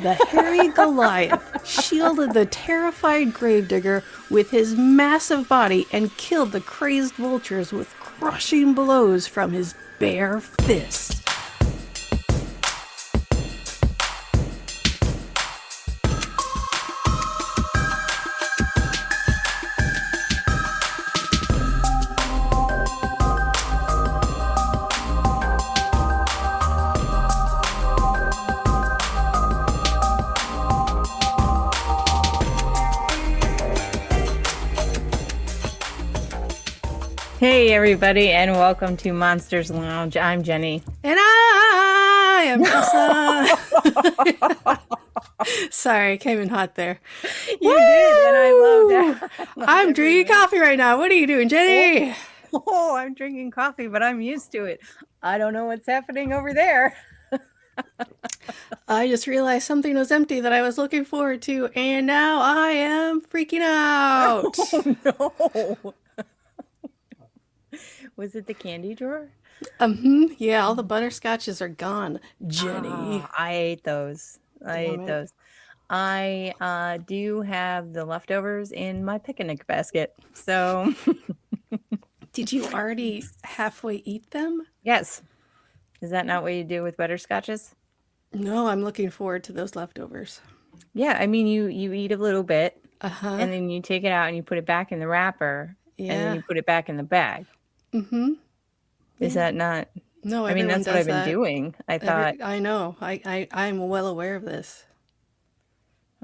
The hairy Goliath shielded the terrified gravedigger with his massive body and killed the crazed vultures with crushing blows from his bare fists. Hey everybody, and welcome to Monsters Lounge. I'm Jeni. And I am Tressa. Sorry, I came in hot there. You did, and I loved it. I'm drinking coffee right now. What are you doing, Jeni? Oh, I'm drinking coffee, but I'm used to it. I don't know what's happening over there. I just realized something was empty that I was looking forward to, and now I am freaking out. Oh, no. Was it the candy drawer? Yeah, all the butterscotches are gone, Jeni. Oh, I ate those. I do have the leftovers in my picnic basket. So, Did you already halfway eat them? yes. Is that not what you do with butterscotches? No, I'm looking forward to those leftovers. Yeah, I mean, you eat a little bit, Uh-huh. and then you take it out and you put it back in the wrapper, and then Yeah. you put it back in the bag. Mm-hmm. Is that not? No, I mean, everyone that's what does I've been that. doing. I thought, I know. I'm well aware of this.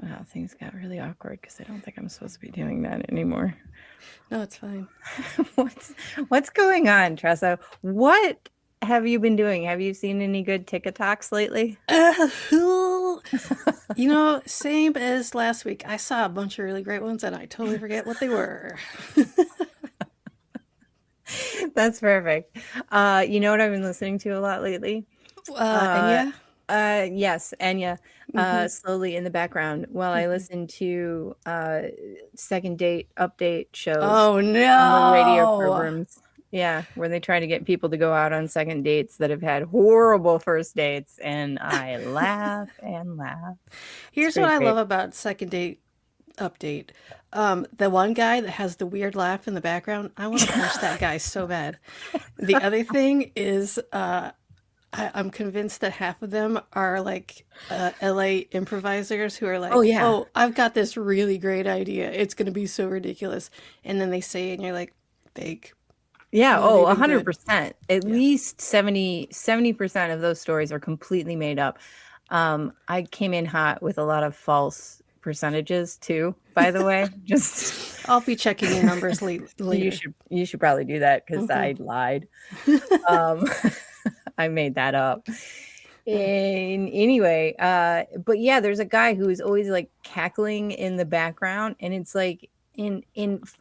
wow, things got really awkward because I don't think I'm supposed to be doing that anymore. No, it's fine. What's going on, Tressa? What have you been doing? Have you seen any good TikToks lately? You know, same as last week. I saw a bunch of really great ones and I totally forget what they were. That's perfect. You know what I've been listening to a lot lately? Enya? Yes, Enya, slowly in the background while I listen to second date update shows Oh, on the radio no. programs. Yeah, where they try to get people to go out on second dates that have had horrible first dates, and I laugh and laugh. Here's what I love about second date update. The one guy that has the weird laugh in the background, I want to punch that guy so bad. The other thing is, I'm convinced that half of them are like LA improvisers who are like, Oh, yeah. oh, I've got this really great idea. It's going to be so ridiculous. And then they say it and you're like, fake. Yeah, Not even 100%. At least 70% of those stories are completely made up. I came in hot with a lot of false percentages too, by the way. Just I'll be checking your numbers later. you should probably do that because I lied. I made that up. And anyway, but yeah, there's a guy who is always like cackling in the background, and it's like in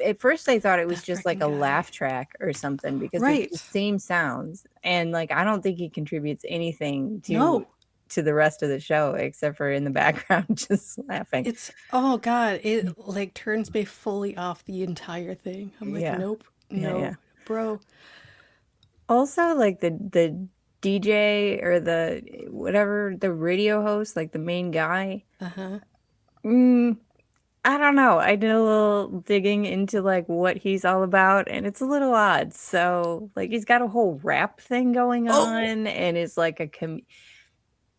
at first I thought it was just like a laugh track or something because it's the same sounds, and like I don't think he contributes anything to the rest of the show except for in the background just laughing. It's oh god, it like turns me fully off the entire thing. I'm like, nope, bro. Also, like the DJ or the whatever, the radio host, like the main guy. I don't know. I did a little digging into like what he's all about, and it's a little odd. So like he's got a whole rap thing going on, and it's like a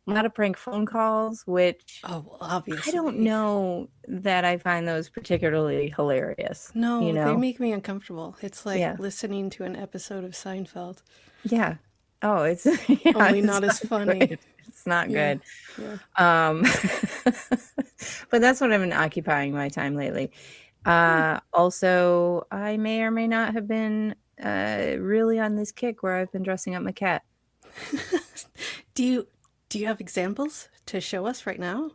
lot of prank phone calls, which obviously I don't know that I find those particularly hilarious. No, you know? they make me uncomfortable. It's like listening to an episode of Seinfeld. Yeah. Oh, it's only not as funny. Good. It's not good. Yeah. But that's what I've been occupying my time lately. Also, I may or may not have been really on this kick where I've been dressing up my cat. Do you have examples to show us right now?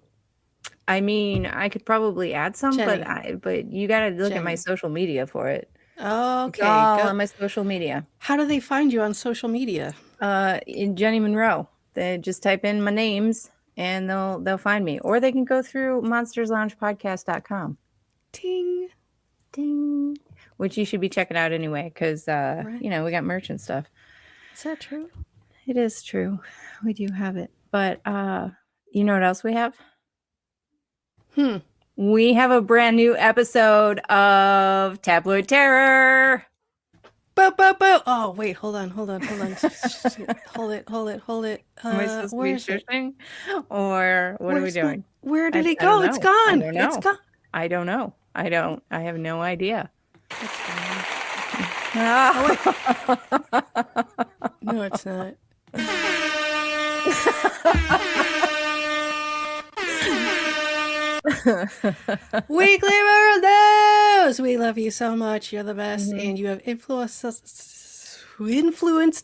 I mean, I could probably add some, Jeni. but you got to look at my social media for it. Oh, okay. It's all on my social media. How do they find you on social media? In Jeni Monroe. They just type in my names and they'll find me. Or they can go through monstersloungepodcast.com. Ting. Ding. Which you should be checking out anyway, because you know, we got merch and stuff. Is that true? It is true. We do have it. But you know what else we have? Hmm. We have a brand new episode of Tabloid Terror. Bo, bo, bo. Oh, wait, hold on. Hold it. Am I supposed to Where be is it? shushing? Or what are we doing? Where did it I don't go? It's know. I gone. don't It's know. gone. I don't know. I have no idea. It's gone. Oh, No, it's not. Weekly Rural News! We love you so much. You're the best, and you have influenced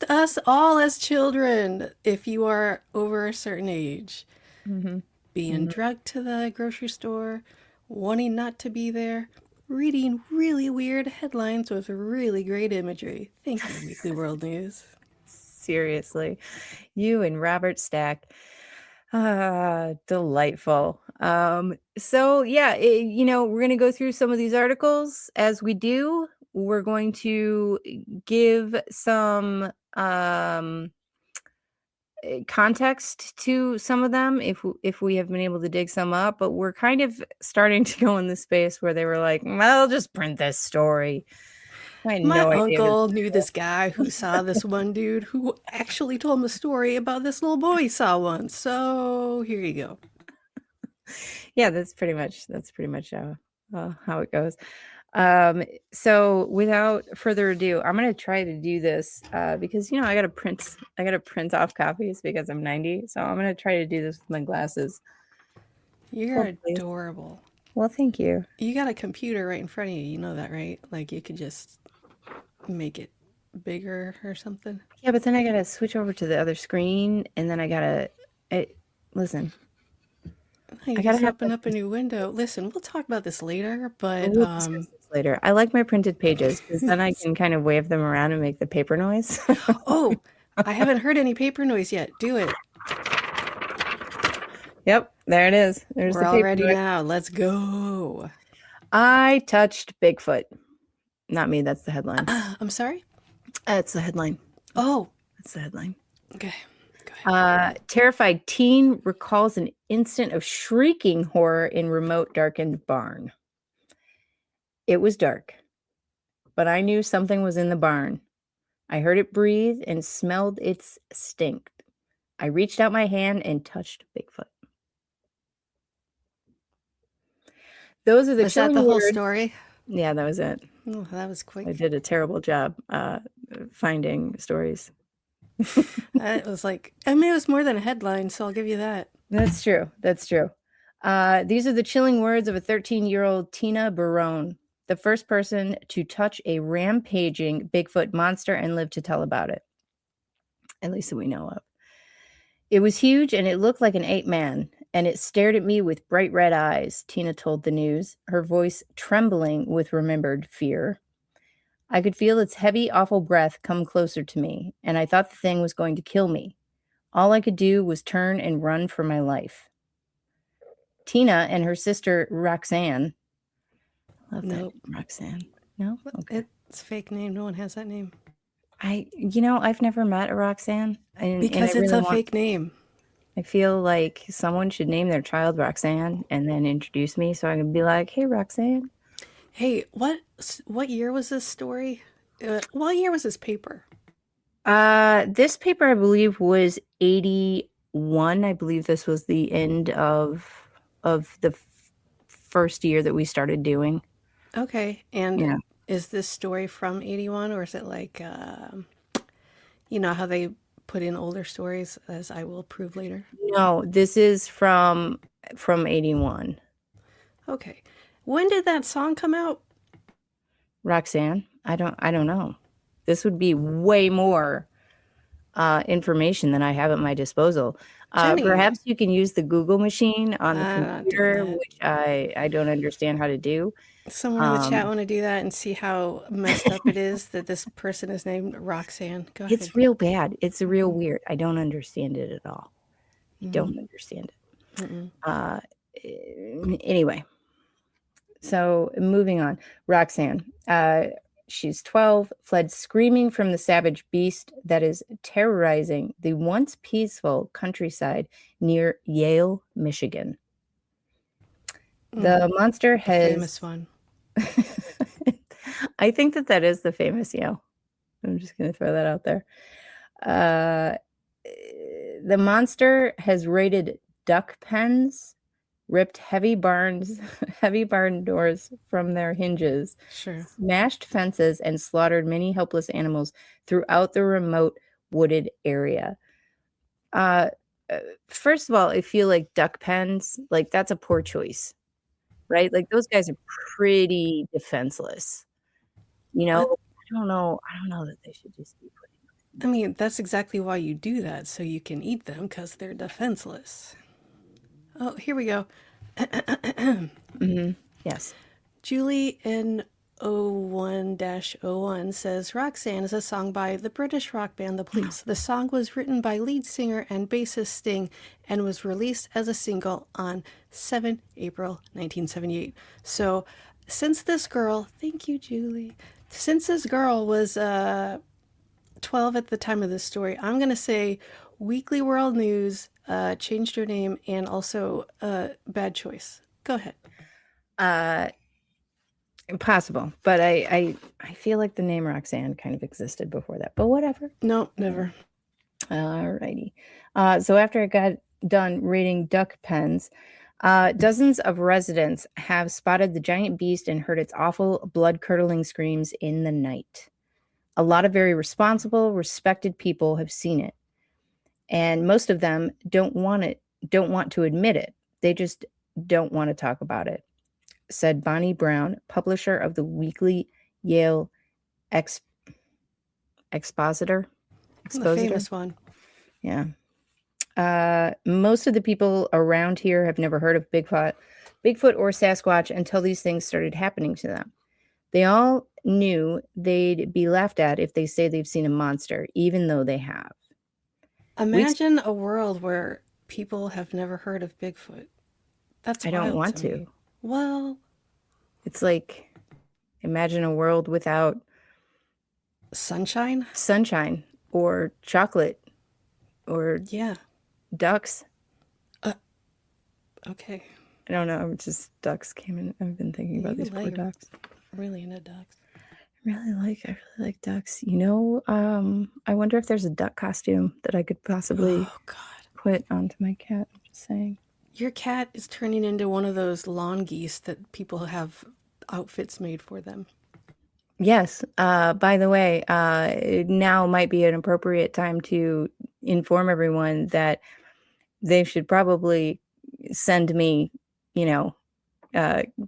us all as children. If you are over a certain age, Mhm. being drugged to the grocery store, wanting not to be there, reading really weird headlines with really great imagery. Thank you, Weekly World News. Seriously. You and Robert Stack. Delightful. So yeah, we're going to go through some of these articles. As we do, we're going to give some context to some of them if we have been able to dig some up, but we're kind of starting to go in the space where they were like, well, just print this story. I had My no idea. uncle knew this guy who saw this one dude who actually told him a story about this little boy he saw once. So here you go. Yeah, that's pretty much how it goes. So without further ado, I'm gonna try to do this because I gotta print off copies because I'm 90. So I'm gonna try to do this with my glasses. You're Hopefully. adorable. Well, thank you. You got a computer right in front of you. You know that, right? Like you could just make it bigger or something. Yeah, but then I gotta switch over to the other screen, and then I gotta listen. You just open up a new window. Listen, we'll talk about this later, but We'll discuss this later. I like my printed pages because then I can kind of wave them around and make the paper noise. oh, I haven't heard any paper noise yet. Do it. Yep, there it is. There's We're the all paper ready noise. now. Let's go. I touched Bigfoot. Not me. That's the headline. I'm sorry? That's the headline. Oh. That's the headline. Okay. Go ahead. Terrified teen recalls an instant of shrieking horror in remote darkened barn. It was dark, but I knew something was in the barn. I heard it breathe and smelled its stink. I reached out my hand and touched Bigfoot. Those are the Was that the chilling whole words. story? Yeah, that was it. Oh, that was quick. I did a terrible job finding stories. It was like, I mean, it was more than a headline, so I'll give you that. That's true. These are the chilling words of a 13-year-old Tina Barone, the first person to touch a rampaging Bigfoot monster and live to tell about it. At least that we know of. It was huge and it looked like an ape man, and it stared at me with bright red eyes, Tina told the news, her voice trembling with remembered fear. I could feel its heavy, awful breath come closer to me, and I thought the thing was going to kill me. All I could do was turn and run for my life. Tina and her sister Roxanne. Love that name, Roxanne. No? Okay. It's a fake name. No one has that name. I've never met a Roxanne. Because it's a fake name. I feel like someone should name their child Roxanne and then introduce me so I can be like, hey, Roxanne. Hey, what year was this story? What year was this paper? This paper, I believe, was 81. I believe this was the end of the first year that we started doing. Okay, and is this story from 81, or is it like, how they put in older stories, as I will prove later? No, this is from 81. Okay. When did that song come out? Roxanne? I don't know. This would be way more information than I have at my disposal. Perhaps you can use the Google machine on the computer, which I don't understand how to do. Someone in the chat want to do that and see how messed up it is that this person is named Roxanne. Go ahead. It's real bad. It's real weird. I don't understand it at all. I don't understand it. Anyway, so moving on. Roxanne. She's 12, fled screaming from the savage beast that is terrorizing the once peaceful countryside near Yale, Michigan. The monster The has famous one. I think that is the famous yell. I'm just going to throw that out there. The monster has raided duck pens, ripped heavy barn doors from their hinges, Sure. smashed fences, and slaughtered many helpless animals throughout the remote wooded area. First of all, I feel like duck pens, like that's a poor choice, right? Like those guys are pretty defenseless. You know, But I don't know. I don't know that they should just be putting. I mean, that's exactly why you do that, so you can eat them because they're defenseless. Oh, here we go. Mm-hmm. Yes. Julie in 01-01 says Roxanne is a song by the British rock band The Police. The song was written by lead singer and bassist Sting and was released as a single on 7 April 1978. So, since this girl, thank you, Julie, since this girl was 12 at the time of this story, I'm going to say Weekly World News changed her name and also bad choice. Go ahead. Possible, but I feel like the name Roxanne kind of existed before that, but whatever. No, never. Alrighty. So after I got done reading duck pens, dozens of residents have spotted the giant beast and heard its awful, blood-curdling screams in the night. A lot of very responsible, respected people have seen it, and most of them don't want to admit it. They just don't want to talk about it, said Bonnie Brown, publisher of the weekly Yale Expositor. The famous one. Yeah. Most of the people around here have never heard of Bigfoot or Sasquatch until these things started happening to them. They all knew they'd be laughed at if they say they've seen a monster, even though they have. Imagine a world where people have never heard of Bigfoot. That's I don't want to. Me. Well, it's like imagine a world without sunshine or chocolate or ducks. Okay. I don't know. Just ducks came in. I've been thinking about these poor ducks. Really into ducks. I really like ducks. You know, I wonder if there's a duck costume that I could possibly put onto my cat. I'm just saying. Your cat is turning into one of those lawn geese that people have outfits made for them. Yes. By the way, now might be an appropriate time to inform everyone that they should probably send me,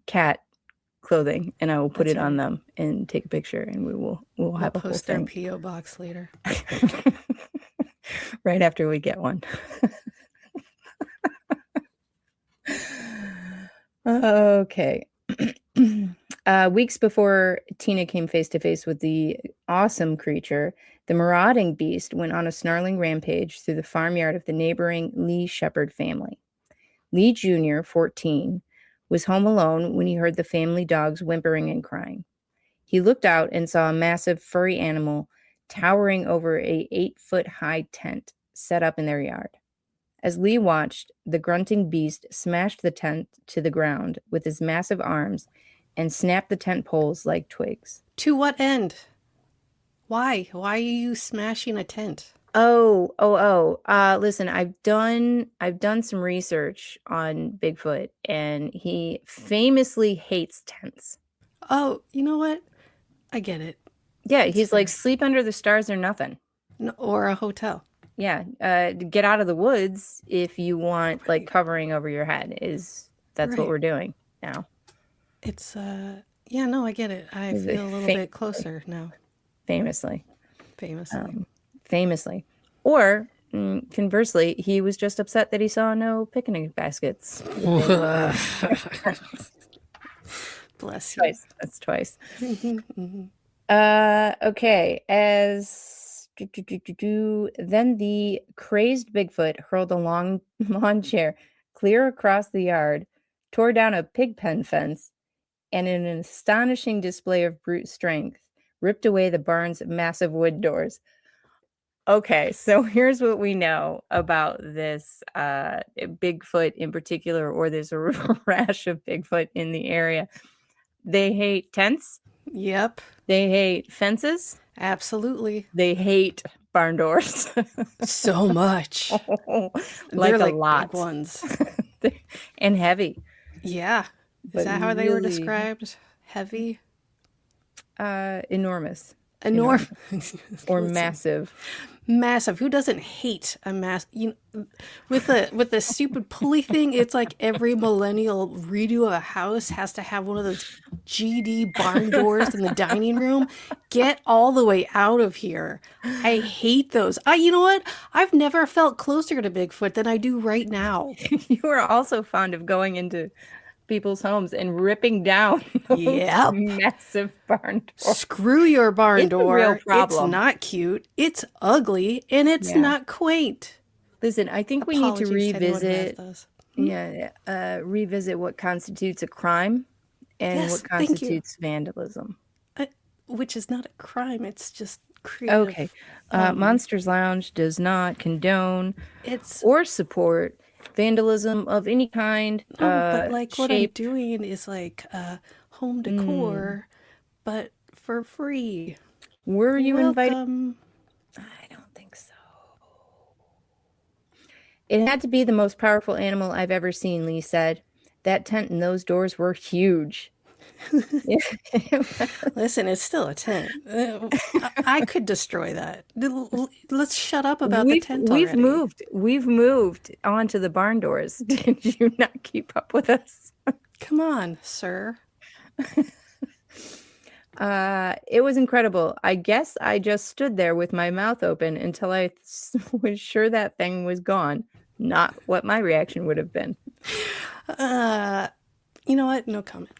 cat clothing, and I will put it on them and take a picture, and we'll have a whole post thing. Their PO box later. Right after we get one. Okay. Weeks before Tina came face to face with the awesome creature, the marauding beast went on a snarling rampage through the farmyard of the neighboring Lee Shepherd family. Lee Jr., 14, was home alone when he heard the family dogs whimpering and crying. He looked out and saw a massive furry animal towering over a 8-foot-high tent set up in their yard. As Lee watched, the grunting beast smashed the tent to the ground with his massive arms and snapped the tent poles like twigs. To what end? Why? Why are you smashing a tent? Listen, I've done some research on Bigfoot, and he famously hates tents. Oh, you know what? I get it. Yeah, he's like, sleep under the stars or nothing. Or a hotel. Yeah, get out of the woods if you want, like, covering over your head. That's what we're doing now. It's I get it. I feel a little bit closer now. Famously. Or conversely, he was just upset that he saw no picnic baskets. Bless you. That's twice. Okay. Then the crazed Bigfoot hurled a long lawn chair clear across the yard, tore down a pig pen fence, and in an astonishing display of brute strength, ripped away the barn's massive wood doors. Okay, so here's what we know about this Bigfoot in particular, or there's a rash of Bigfoot in the area. They hate tents. Yep, They hate fences. absolutely. They hate barn doors. So much. Like They're a like big lot. ones. And heavy. Yeah. Is But that how they were really described? Heavy? enormous. Enormous. Or Listen. massive. Massive. Who doesn't hate a with the stupid pulley thing? It's like every millennial redo of a house has to have one of those GD barn doors in the dining room. Get all the way out of here. I hate those. You know what? I've never felt closer to Bigfoot than I do right now. You are also fond of going into people's homes and ripping down those Yep. massive barn doors. Screw your barn It's door. a real problem. It's not cute. It's ugly, and it's not quaint. Listen, I think we need to revisit. Revisit what constitutes a crime and Yes, what thank you. constitutes vandalism. Which is not a crime. It's just creative. Okay. Monsters Lounge does not condone It's or support vandalism of any kind. but like what I'm shape. doing is like home decor, but for free. Were you invited? Welcome. I don't think so. It had to be the most powerful animal I've ever seen, Lee said. That tent and those doors were huge. Listen, it's still a tent. I could destroy that. Let's shut up about the tent already. We've moved onto the barn doors. Did you not keep up with us? Come on, sir. It was incredible. I guess I just stood there with my mouth open until I was sure that thing was gone. Not what my reaction would have been. You know what? No comment.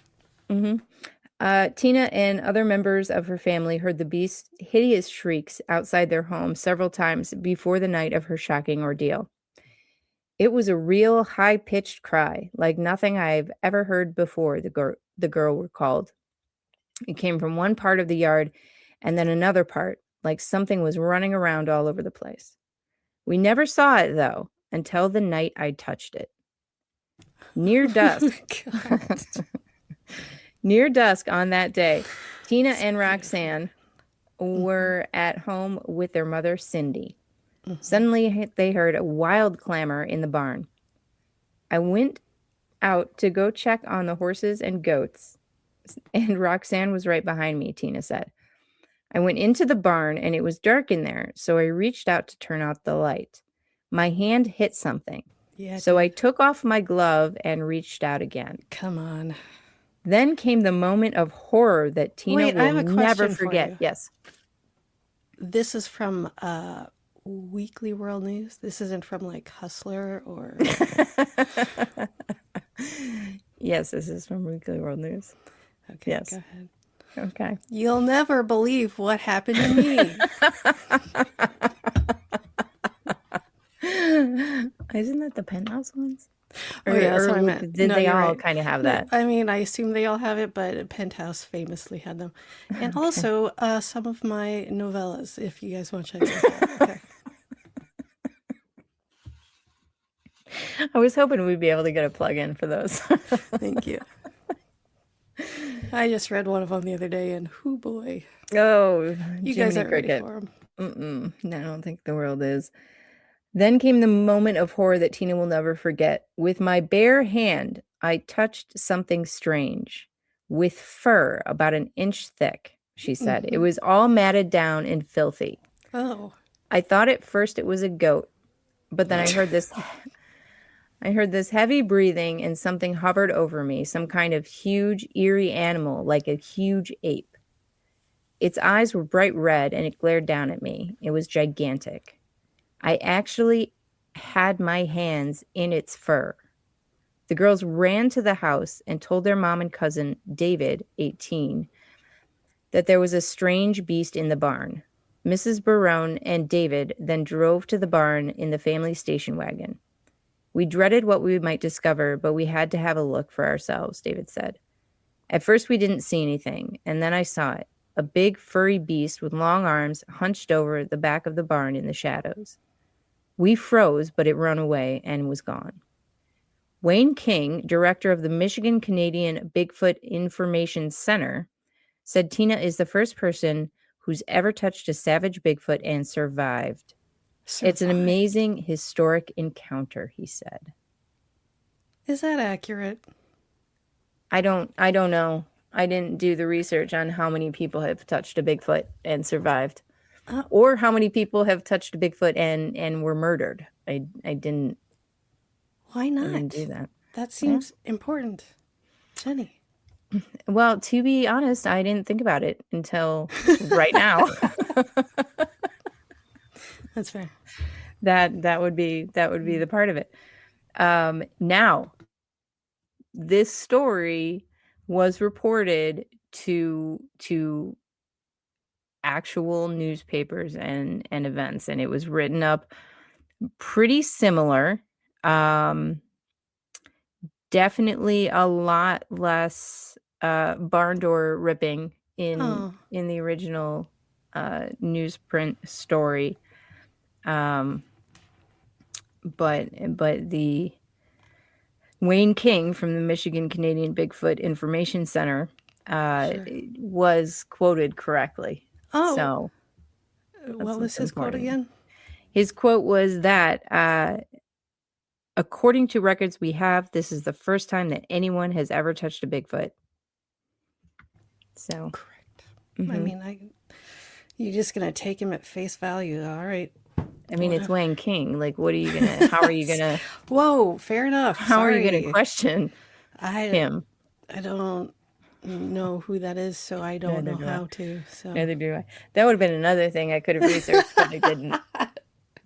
Tina and other members of her family heard the beast's hideous shrieks outside their home several times before the night of her shocking ordeal. It was a real high-pitched cry, like nothing I've ever heard before, the girl recalled. It came from one part of the yard and then another part, like something was running around all over the place. We never saw it, though, until the night I touched it. Near dusk. Near dusk on that day, Tina and Roxanne were at home with their mother, Cindy. Suddenly, they heard a wild clamor in the barn. I went out to go check on the horses and goats, and Roxanne was right behind me, Tina said. I went into the barn, and it was dark in there, so I reached out to turn out the light. My hand hit something, so I took off my glove and reached out again. Come on. Then came the moment of horror that Tina will never forget. Yes. This is from Weekly World News. This isn't from like Hustler or... Yes, this is from Weekly World News. Okay, yes. Go ahead. Okay. You'll never believe what happened to me. Isn't that the Penthouse ones? That's what I meant. Did they all kind of have that? I mean, I assume they all have it, but Penthouse famously had them. And also some of my novellas, if you guys want to check those out. Okay. I was hoping we'd be able to get a plug-in for those. Thank you. I just read one of them the other day, and whoo boy. Oh, you guys aren't ready for them. No, I don't think the world is. Then came the moment of horror that Tina will never forget. With my bare hand, I touched something strange, with fur about an inch thick, she said. It was all matted down and filthy. Oh. I thought at first it was a goat, but then I heard this heavy breathing and something hovered over me, some kind of huge, eerie animal, like a huge ape. Its eyes were bright red and it glared down at me. It was gigantic. I actually had my hands in its fur. The girls ran to the house and told their mom and cousin, David, 18, that there was a strange beast in the barn. Mrs. Barone and David then drove to the barn in the family station wagon. We dreaded what we might discover, but we had to have a look for ourselves, David said. At first, we didn't see anything, and then I saw it. a big furry beast with long arms hunched over the back of the barn in the shadows. We froze, but it ran away and was gone. Wayne King, director of the Michigan Canadian Bigfoot Information Center, said Tina is the first person who's ever touched a savage Bigfoot and survived. It's an amazing historic encounter, he said. Is that accurate? I don't know. I didn't do the research on how many people have touched a Bigfoot and survived. Or how many people have touched a Bigfoot and were murdered. I didn't. Why not? I didn't do that. That seems important. Jeni. Well, to be honest, I didn't think about it until right now. That's fair. That would be the part of it. Now, this story was reported to actual newspapers and events, and it was written up pretty similar. Definitely a lot less barn door ripping in the original newsprint story. But the Wayne King from the Michigan Canadian Bigfoot Information Center was quoted correctly. Oh, so what was his quote again? His quote was that, according to records we have, this is the first time that anyone has ever touched a Bigfoot. So correct. Mm-hmm. I mean, you're just gonna take him at face value, all right? I mean, it's Wayne King. Like, what are you gonna? How are you gonna? Whoa, fair enough. How are you gonna question him? I don't know who that is, so I don't know how to. So neither do I. That would have been another thing I could have researched, but I didn't.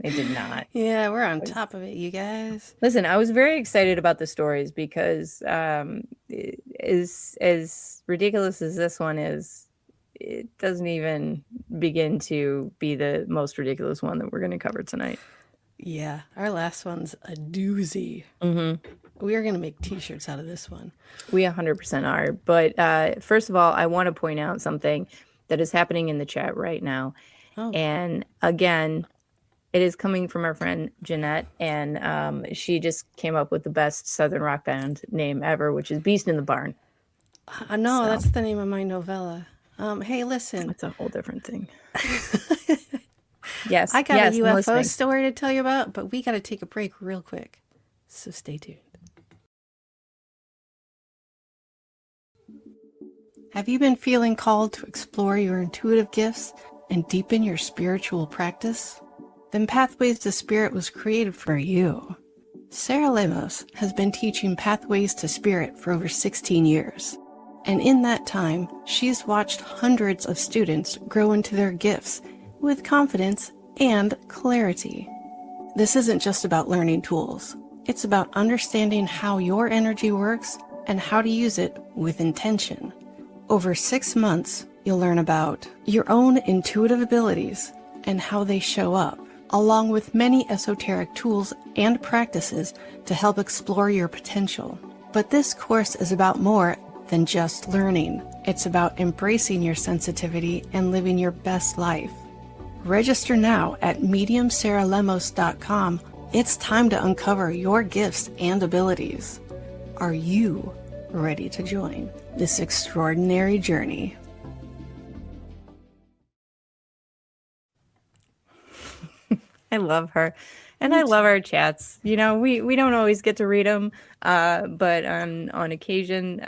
I did not. Yeah, we're on top of it, you guys. Listen, I was very excited about the stories because, as ridiculous as this one is, it doesn't even begin to be the most ridiculous one that we're going to cover tonight. Yeah, our last one's a doozy. Mm-hmm. We are going to make t-shirts out of this one. We 100% are. But first of all, I want to point out something that is happening in the chat right now. Oh. And again, it is coming from our friend Jeanette, and she just came up with the best Southern rock band name ever, which is Beast in the Barn. No, that's the name of my novella. Hey, listen. That's a whole different thing. Yes. I got a UFO story to tell you about, but we got to take a break real quick. So stay tuned. Have you been feeling called to explore your intuitive gifts and deepen your spiritual practice? Then Pathways to Spirit was created for you. Sarah Lemos has been teaching Pathways to Spirit for over 16 years. And in that time, she's watched hundreds of students grow into their gifts with confidence and clarity. This isn't just about learning tools. It's about understanding how your energy works and how to use it with intention. Over 6 months, you'll learn about your own intuitive abilities and how they show up, along with many esoteric tools and practices to help explore your potential. But this course is about more than just learning. It's about embracing your sensitivity and living your best life. Register now at mediumsarahlemos.com. It's time to uncover your gifts and abilities. Are you ready to join this extraordinary journey? I love her. And I love our chats. You know, we don't always get to read them, but on occasion,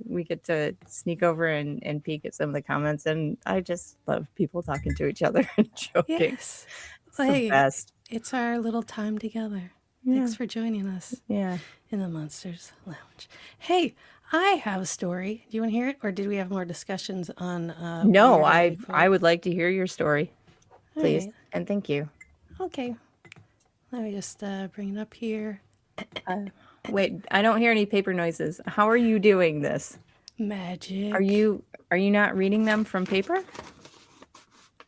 we get to sneak over and peek at some of the comments. And I just love people talking to each other and joking. Yes. It's the best. It's our little time together. Yeah. Thanks for joining us. Yeah. In the Monsters Lounge. Hey, I have a story. Do you want to hear it? Or did we have more discussions on... No, I would like to hear your story, please. Right. And thank you. Okay. Let me just bring it up here. Wait, I don't hear any paper noises. How are you doing this? Magic. Are you not reading them from paper?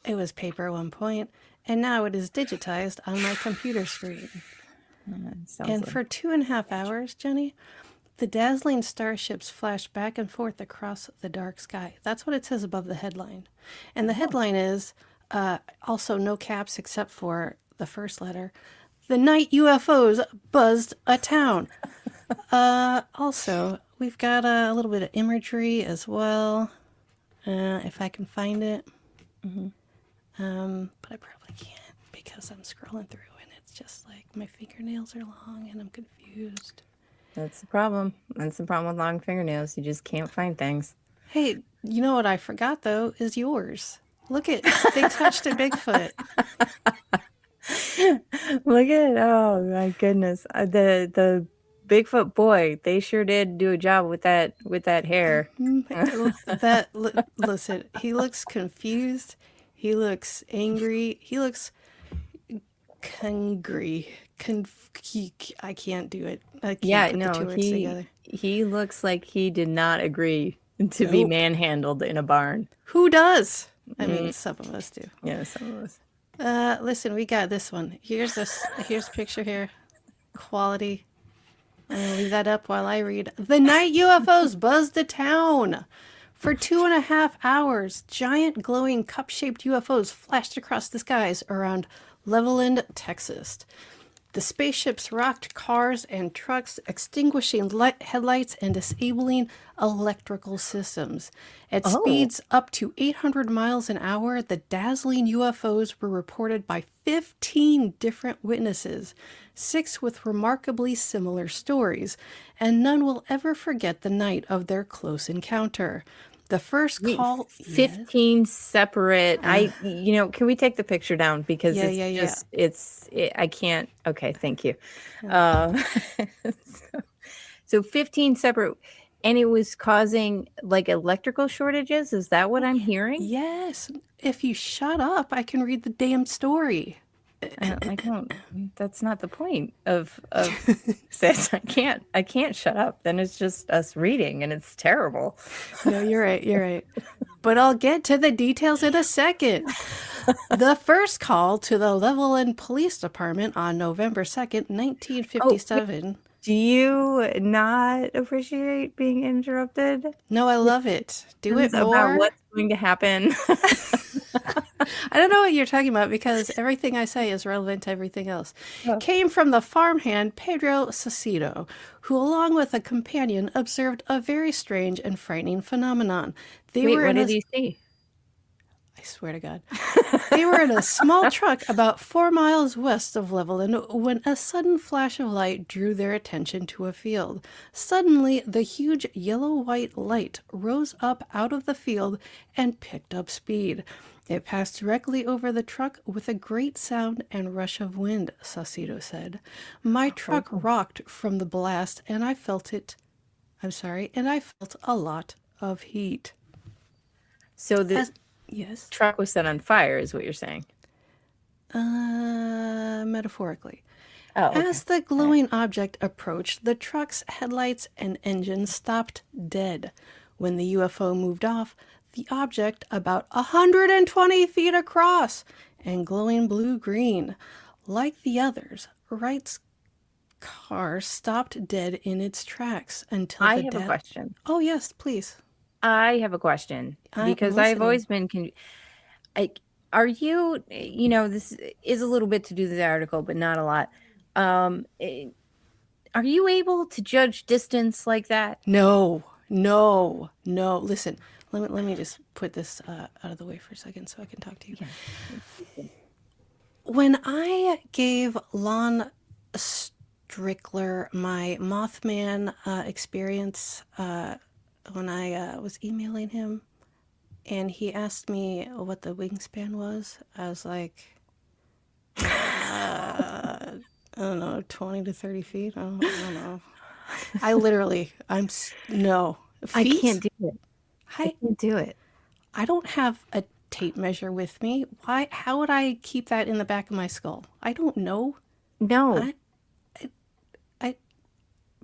It was paper at one point, and now it is digitized on my computer screen. And for 2.5 hours, Jeni, The dazzling starships flash back and forth across the dark sky. That's what it says above the headline. And the headline is also no caps except for the first letter. The night UFOs buzzed a town. Also, we've got a little bit of imagery as well, if I can find it. Mm-hmm. But I probably can't because I'm scrolling through and it's just like my fingernails are long and I'm confused. That's the problem. That's the problem with long fingernails. You just can't find things. Hey, you know what I forgot though is yours. Look at they touched a Bigfoot. Look at oh my goodness, the Bigfoot boy. They sure did do a job with that hair. Listen, he looks confused. He looks angry. He looks hungry. I can't do it. I can't put the two words together. He looks like he did not agree to be manhandled in a barn. Who does? I mean, some of us do. Yeah, some of us. Listen, we got this one. Here's a picture here. Quality. I'm going to leave that up while I read. The night UFOs buzzed the town. For 2.5 hours, giant glowing cup-shaped UFOs flashed across the skies around Levelland, Texas. The spaceships rocked cars and trucks, extinguishing headlights and disabling electrical systems. At speeds up to 800 miles an hour, the dazzling UFOs were reported by 15 different witnesses, 6 with remarkably similar stories, and none will ever forget the night of their close encounter. The first call... 15 separate... can we take the picture down? Because I can't... Okay, thank you. So 15 separate... And it was causing, like, electrical shortages? Is that what I'm hearing? Yes. If you shut up, I can read the damn story. I don't. That's not the point of this. I can't shut up. Then it's just us reading, and it's terrible. No, you're right. But I'll get to the details in a second. The first call to the Levelland Police Department on November 2nd, 1957. Do you not appreciate being interrupted? No, I love it. Do it more. About what's going to happen. I don't know what you're talking about because everything I say is relevant to everything else. Came from the farmhand Pedro Saucedo, who along with a companion observed a very strange and frightening phenomenon. What did he see? I swear to God. They were in a small truck about 4 miles west of Levelland when a sudden flash of light drew their attention to a field. Suddenly, the huge yellow-white light rose up out of the field and picked up speed. It passed directly over the truck with a great sound and rush of wind, Saucedo said. My truck rocked from the blast, and I felt a lot of heat. So Yes. Truck was set on fire, is what you're saying? Metaphorically. Oh, okay. As the glowing object approached, the truck's headlights and engine stopped dead. When the UFO moved off, the object, about 120 feet across and glowing blue-green, like the others, Wright's car stopped dead in its tracks until I have a question. Oh, yes, please. I have a question because I've always been are you, this is a little bit to do with the article, but not a lot. Are you able to judge distance like that? No. Listen, let me just put this out of the way for a second so I can talk to you. Yeah. When I gave Lon Strickler my Mothman experience, when I was emailing him and he asked me what the wingspan was, I was like, I don't know, 20 to 30 feet. I don't know. No. Feet? I can't do it. I can't do it. I don't have a tape measure with me. Why? How would I keep that in the back of my skull? I don't know. No.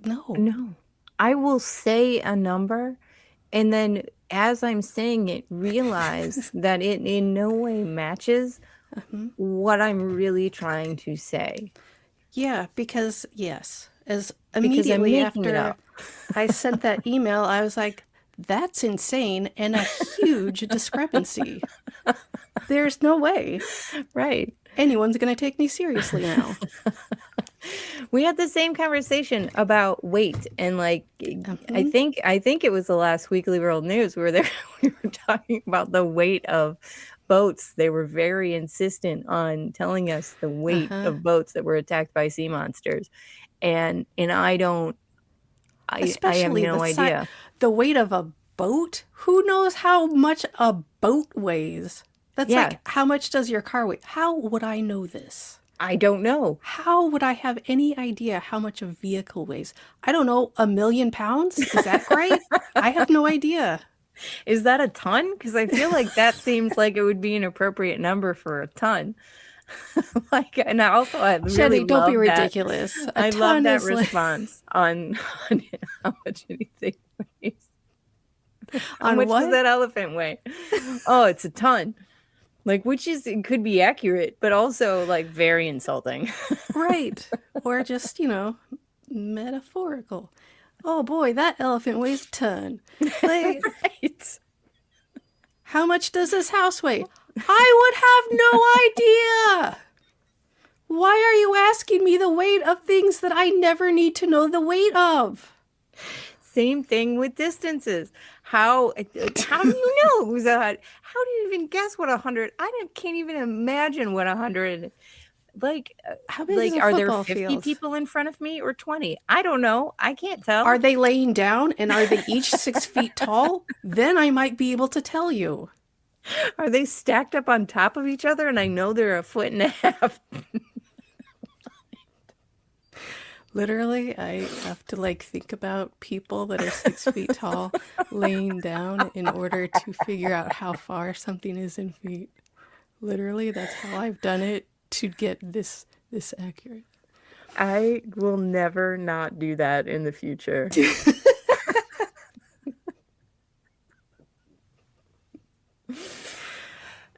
No. I will say a number and then as I'm saying it, realize that it in no way matches what I'm really trying to say. Yeah, because yes, as immediately after I sent that email. I was like, that's insane and a huge discrepancy. There's no way Right. anyone's going to take me seriously now. We had the same conversation about weight, and like Mhm. I think it was the last Weekly World News where there we were talking about the weight of boats. They were very insistent on telling us the weight Uh-huh. of boats that were attacked by sea monsters. And I have Especially no idea. the weight of a boat. Who knows how much a boat weighs? That's Yeah, like, how much does your car weigh? How would I know this? I don't know. How would I have any idea how much a vehicle weighs? I don't know, 1,000,000 pounds? Is that right? I have no idea. Is that a ton? Because I feel like that seems like it would be an appropriate number for a ton. Like, and I really Jenny, don't be love that. ridiculous. A I love ton that is like, response on how much anything weighs. How on much does what? that elephant weigh? Oh, it's a ton. Like, which is, it could be accurate, but also like very insulting. Right. Or just, metaphorical. Oh boy, that elephant weighs a ton. Like, Right. how much does this house weigh? I would have no idea. Why are you asking me the weight of things that I never need to know the weight of? Same thing with distances. How do you know? How do you even guess what 100? Can't even imagine what 100. How big is a Are there football 50 field? people in front of me or 20? I don't know. I can't Are tell. they laying down and are they each 6 feet tall? Then I might be able to tell you. Are they stacked up on top of each other? And I know they're 1.5 feet. Literally, I have to think about people that are 6 feet tall laying down in order to figure out how far something is in feet. Literally, that's how I've done it to get this accurate. I will never not do that in the future.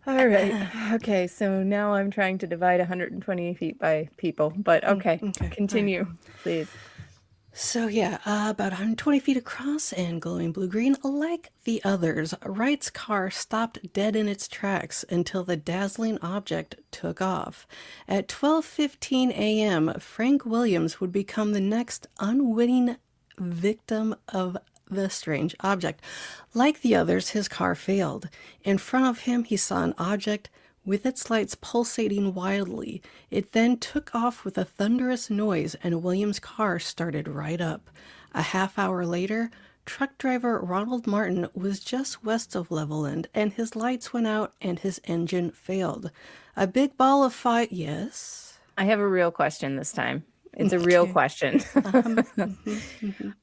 All right. Okay. So now I'm trying to divide 120 feet by people, but okay. Okay, Continue, all right. please. So yeah, about 120 feet across and glowing blue-green, like the others, Wright's car stopped dead in its tracks until the dazzling object took off. At 12:15 a.m., Frank Williams would become the next unwitting victim of the strange object. Like the others, his car failed. In front of him, he saw an object with its lights pulsating wildly. It then took off with a thunderous noise, and William's car started right up. A half hour later, truck driver Ronald Martin was just west of Levelland, and his lights went out and his engine failed. A big ball of fire. Yes? I have a real question this time. It's a real Okay. question.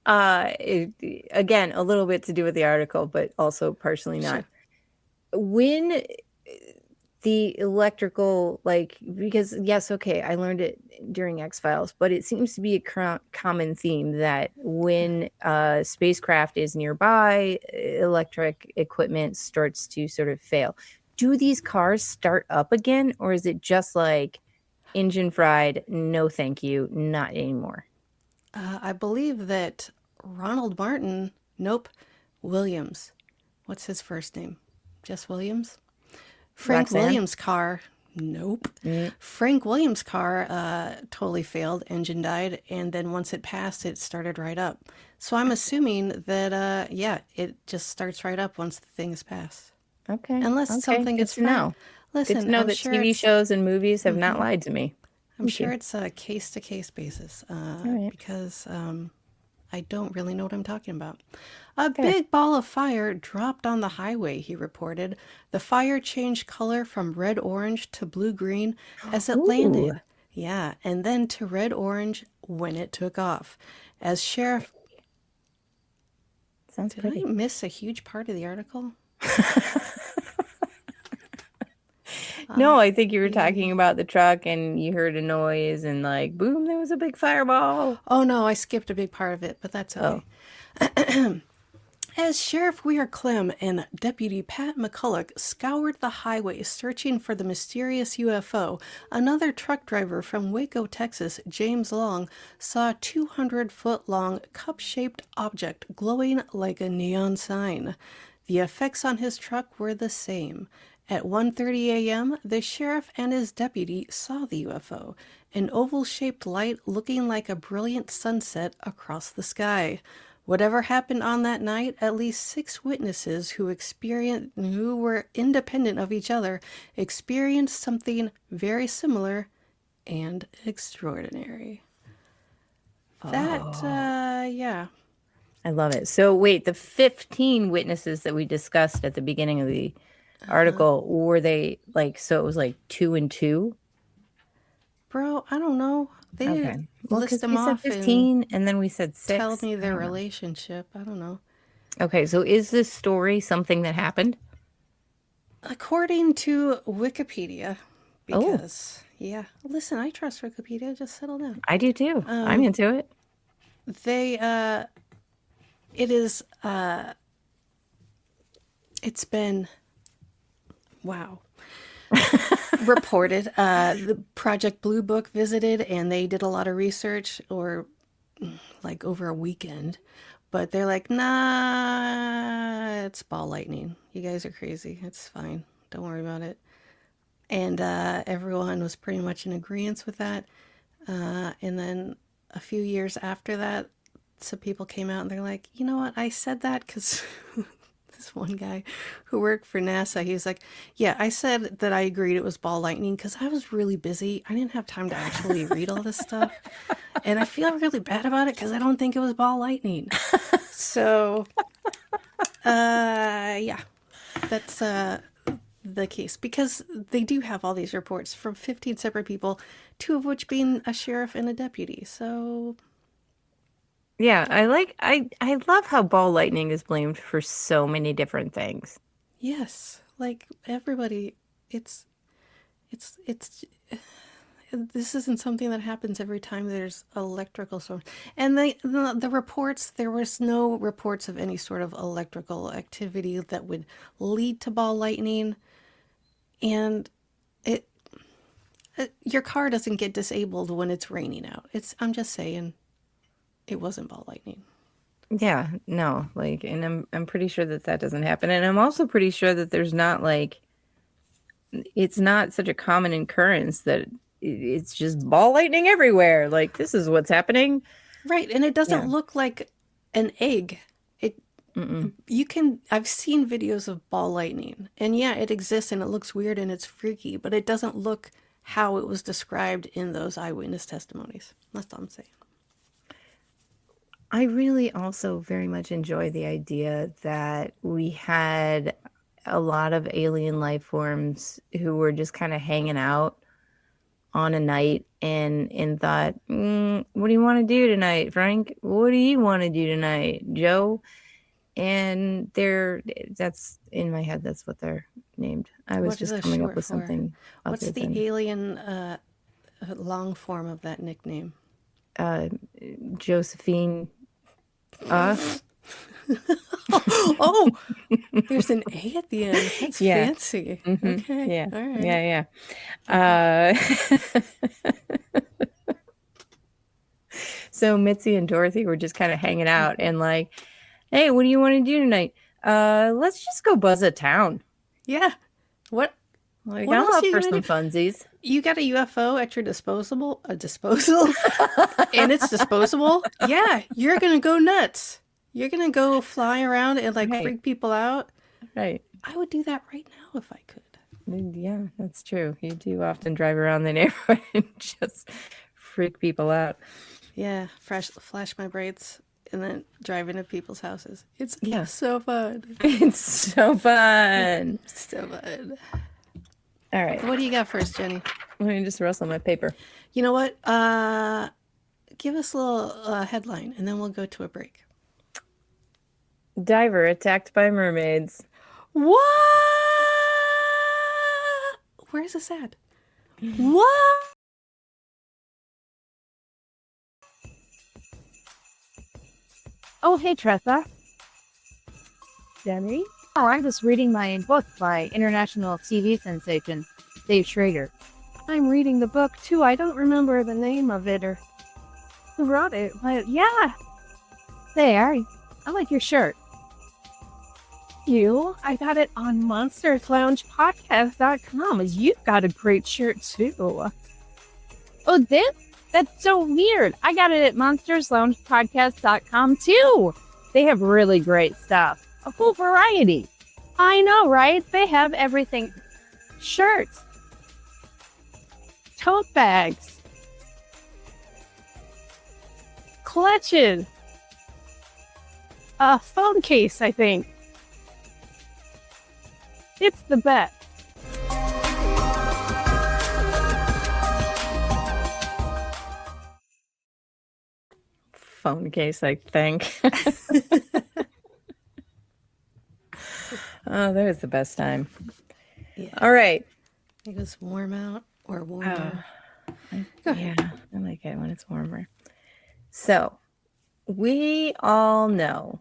Again, a little bit to do with the article, but also partially not. Sure. When the electrical, because yes, okay, I learned it during X-Files, but it seems to be a common theme that when spacecraft is nearby, electric equipment starts to sort of fail. Do these cars start up again, or is it just like engine fried, no thank you, not anymore? I believe that Ronald Martin, nope, Williams. What's his first name? Just Williams? Frank Roxanne? Williams' car, nope. Frank Williams' car totally failed, engine died, and then once it passed, it started right up. So I'm assuming that, yeah, it just starts right up once the thing is passed. Okay. Unless Okay. something Good gets to know. fine. Listen, Good to know I'm that sure TV it's shows and movies have not lied to me. I'm Thank sure you. it's a case-to-case basis right. because I don't really know what I'm talking about. A Fair. big ball of fire dropped on the highway, he reported. The fire changed color from red-orange to blue-green as it landed. Yeah, and then to red-orange when it took off. As Sheriff... Sounds Did pretty. I miss a huge part of the article? No, I think you were talking about the truck and you heard a noise and like, boom, there was a big fireball. Oh no, I skipped a big part of it, but that's okay. As Sheriff Weir Clem and Deputy Pat McCulloch scoured the highway searching for the mysterious UFO, another truck driver from Waco, Texas, James Long, saw a 200-foot-long cup-shaped object glowing like a neon sign. The effects on his truck were the same. At 1:30 a.m., the sheriff and his deputy saw the UFO, an oval-shaped light looking like a brilliant sunset across the sky. Whatever happened on that night, at least 6 witnesses who were independent of each other experienced something very similar and extraordinary. Yeah. I love it. So wait, the 15 witnesses that we discussed at the beginning of the article, were they like, so it was like 2 and 2? Bro, I don't know. They Okay. Well, list because them we said off 15 and then we said 6. tell me I their don't know. relationship. I don't know. Okay, so is this story something that happened? According to Wikipedia, because, yeah, listen, I trust Wikipedia. Just settle down. I do too. I'm into it. It's been, wow. Reported. The Project Blue Book visited and they did a lot of research, or like over a weekend, but they're like, nah, it's ball lightning. You guys are crazy. It's fine. Don't worry about it. And everyone was pretty much in agreement with that. And then a few years after that, some people came out and they're like, you know what? I said that because this one guy who worked for NASA, he was like, yeah, I said that I agreed it was ball lightning because I was really busy. I didn't have time to actually read all this stuff. And I feel really bad about it because I don't think it was ball lightning. So, yeah, that's the case, because they do have all these reports from 15 separate people, 2 of which being a sheriff and a deputy. So Yeah, I love how ball lightning is blamed for so many different things. yes, like everybody, it's this isn't something that happens every time there's electrical storm. And the reports, there was no reports of any sort of electrical activity that would lead to ball lightning. And it your car doesn't get disabled when it's raining out. I'm just saying, it wasn't ball lightning. Yeah, no, like, and I'm pretty sure that that doesn't happen. And I'm also pretty sure that there's not like, it's not such a common occurrence that it's just ball lightning everywhere. Like, this is what's happening. Right, and it doesn't Yeah. look like an egg. I've seen videos of ball lightning, and yeah, it exists and it looks weird and it's freaky, but it doesn't look how it was described in those eyewitness testimonies. That's all I'm saying. I really also very much enjoy the idea that we had a lot of alien life forms who were just kind of hanging out on a night and thought, what do you want to do tonight, Frank? What do you want to do tonight, Joe? And that's in my head, that's what they're named. I was What is just it coming up short with for? something What's other the than alien long form of that nickname? Josephine. Oh, there's an A at the end. That's Yeah. fancy. Mhm. Okay. Yeah. All right. Yeah, yeah. So Mitzi and Dorothy were just kind of hanging out and like, hey, what do you want to do tonight? Let's just go buzz a town. Yeah. What Like, what I'm else up are you for gonna some do? funsies. You got a UFO at your disposal? A disposal? And it's disposable? Yeah, you're gonna go nuts. You're gonna go fly around and like Right. freak people out. Right. I would do that right now if I could. Yeah, that's true. You do often drive around the neighborhood and just freak people out. Yeah, flash my braids and then drive into people's houses. It's Yeah. so fun. It's so fun. So fun. All right. What do you got first, Jenny? Let me just rustle my paper. You know what? Give us a little headline and then we'll go to a break. Diver attacked by mermaids. What? Where's this at? What? Oh, hey, Tressa. Jenny. Oh, I'm just reading my book by international TV sensation, Dave Schrader. I'm reading the book too. I don't remember the name of it or who wrote it, but yeah. There, I like your shirt. You? I got it on monstersloungepodcast.com. You've got a great shirt too. Oh, this? That's so weird. I got it at monstersloungepodcast.com too. They have really great stuff. A full variety. I know, right? They have everything. Shirts. Tote bags. Clutches. A phone case, I think. It's the best. Phone case, I think. Oh, that was the best time. Yeah. All right. It was warm out or warmer. Yeah, I like it when it's warmer. So, we all know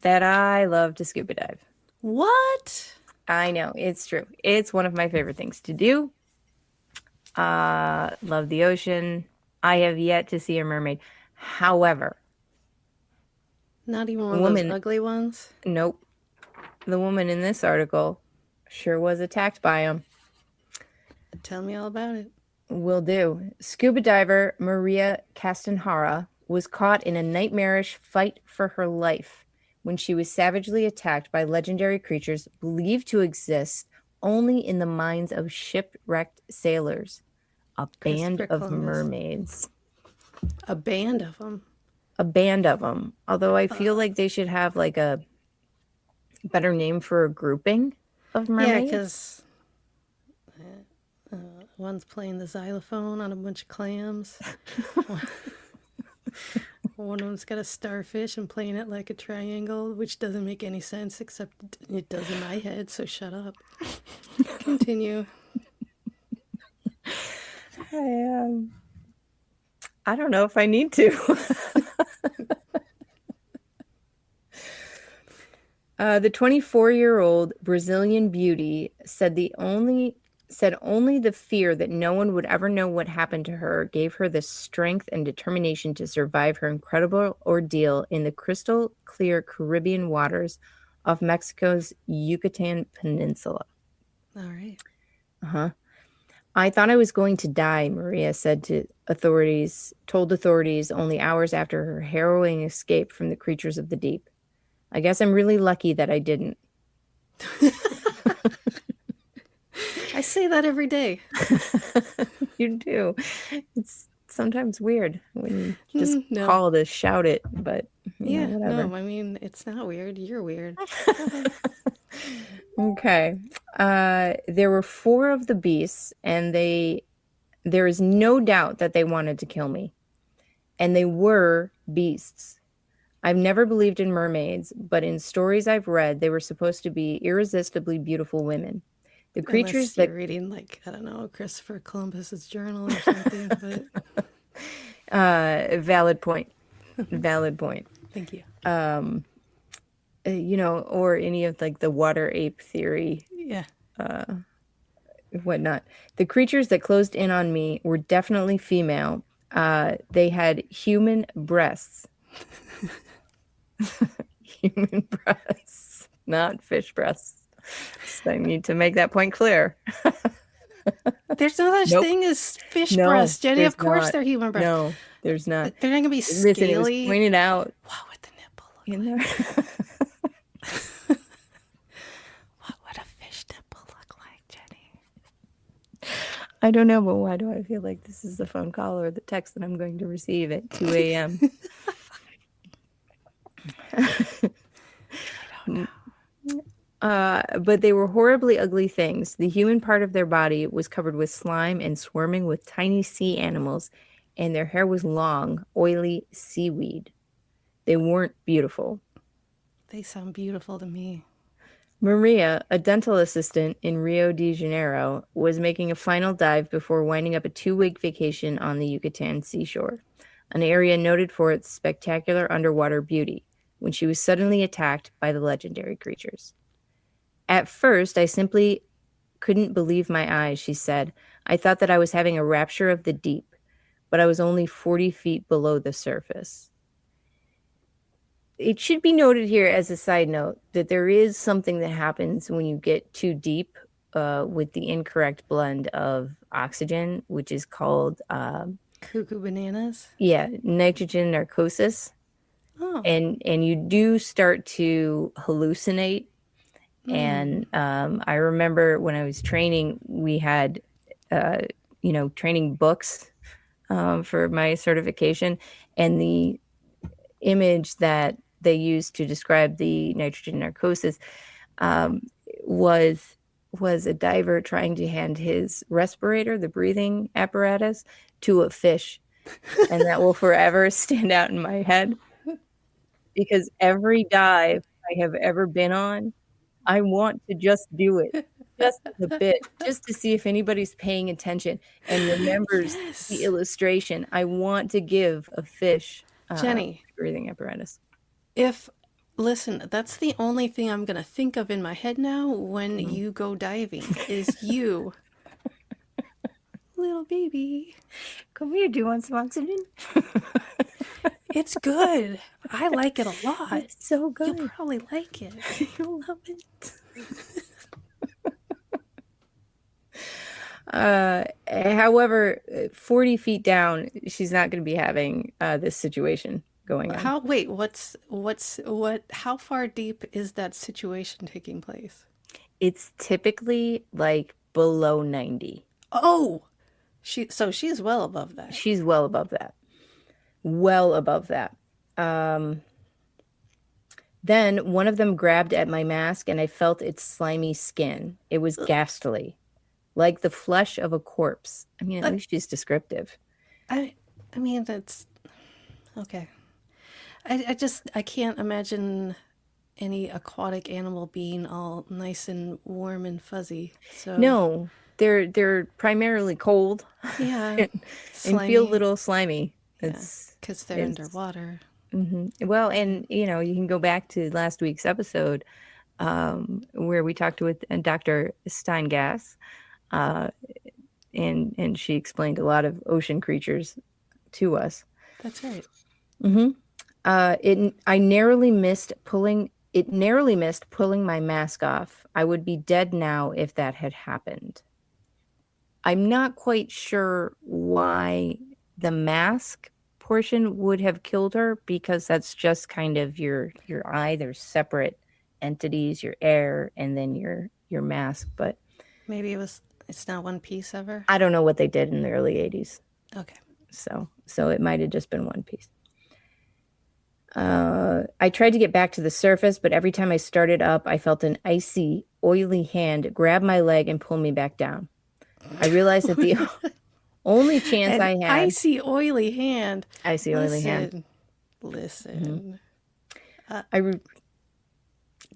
that I love to scuba dive. What? I know, it's true. It's one of my favorite things to do. Love the ocean. I have yet to see a mermaid. However, not even one of those ugly ones? Nope. The woman in this article sure was attacked by them. Tell me all about it. Will do. Scuba diver Maria Castanhara was caught in a nightmarish fight for her life when she was savagely attacked by legendary creatures believed to exist only in the minds of shipwrecked sailors. A band of mermaids. A band of them? A band of them. Although I feel like they should have like a better name for a grouping of mermaids. Yeah, because one's playing the xylophone on a bunch of clams. One of them's got a starfish and playing it like a triangle, which doesn't make any sense, except it does in my head, so shut up. Continue. I don't know if I need to. The 24-year-old Brazilian beauty said only the fear that no one would ever know what happened to her gave her the strength and determination to survive her incredible ordeal in the crystal clear Caribbean waters of Mexico's Yucatan Peninsula. All right. I thought I was going to die, Maria said told authorities only hours after her harrowing escape from the creatures of the deep. I guess I'm really lucky that I didn't. I say that every day. You do. It's sometimes weird when you just call to shout it, but yeah, whatever. No, I mean, it's not weird. You're weird. Okay. There were 4 of the beasts, and there is no doubt that they wanted to kill me. And they were beasts. I've never believed in mermaids, but in stories I've read, they were supposed to be irresistibly beautiful women. The creatures you're reading, like, I don't know, Christopher Columbus's journal or something. But valid point. Valid point. Thank you. Or any of like the water ape theory. Yeah. Whatnot. The creatures that closed in on me were definitely female. They had human breasts. Human breasts, not fish breasts. So I need to make that point clear. There's no such thing as fish breasts, Jenny. Of course they're human breasts. No, there's not. They're not going to be scaly. Listen, it was pointed out. What would the nipple look in like? there? What would a fish nipple look like, Jenny? I don't know, but why do I feel like this is the phone call or the text that I'm going to receive at 2 a.m.? I don't know. But they were horribly ugly things. The human part of their body was covered with slime and swarming with tiny sea animals, and their hair was long, oily seaweed. They weren't beautiful. They sound beautiful to me. Maria, a dental assistant in Rio de Janeiro, was making a final dive before winding up a 2-week vacation on the Yucatan seashore, an area noted for its spectacular underwater beauty. when she was suddenly attacked by the legendary creatures. At first, I simply couldn't believe my eyes, she said. I thought that I was having a rapture of the deep, but I was only 40 feet below the surface. It should be noted here as a side note that there is something that happens when you get too deep with the incorrect blend of oxygen, which is called Cuckoo bananas. nitrogen narcosis. Oh. And you do start to hallucinate. And I remember when I was training, we had training books for my certification, and the image that they used to describe the nitrogen narcosis was a diver trying to hand his respirator, the breathing apparatus, to a fish. And that will forever stand out in my head, because every dive I have ever been on, I want to just do it, just a bit, just to see if anybody's paying attention and remembers the illustration. I want to give a fish Jeni, breathing apparatus. Listen, that's the only thing I'm going to think of in my head now when you go diving is you. Little baby. Come here, do you want some oxygen? It's good. I like it a lot. It's so good. You'll probably like it. You'll love it. However, 40 feet down, she's not going to be having this situation going on. How far deep is that situation taking place? It's typically like below 90. Oh, she's well above that. She's well above that. Well above that. Then one of them grabbed at my mask and I felt its slimy skin. It was ghastly, like the flesh of a corpse. I mean, at least she's descriptive. I mean, that's okay. I can't imagine any aquatic animal being all nice and warm and fuzzy. So no, they're primarily cold. Yeah, and feel a little slimy. Because they're underwater. Mm-hmm. Well, and you can go back to last week's episode where we talked with Dr. Steingass, and she explained a lot of ocean creatures to us. That's right. Mm-hmm. It narrowly missed pulling my mask off. I would be dead now if that had happened. I'm not quite sure why the mask portion would have killed her, because that's just kind of your eye. There's separate entities, your air and then your mask. But maybe it's not one piece ever. I don't know what they did in the early 80s. Okay. So it might have just been one piece. I tried to get back to the surface, but every time I started up, I felt an icy, oily hand grab my leg and pull me back down. I realized that the only chance I had... Icy, oily hand. Icy, oily hand. Listen. Mm-hmm.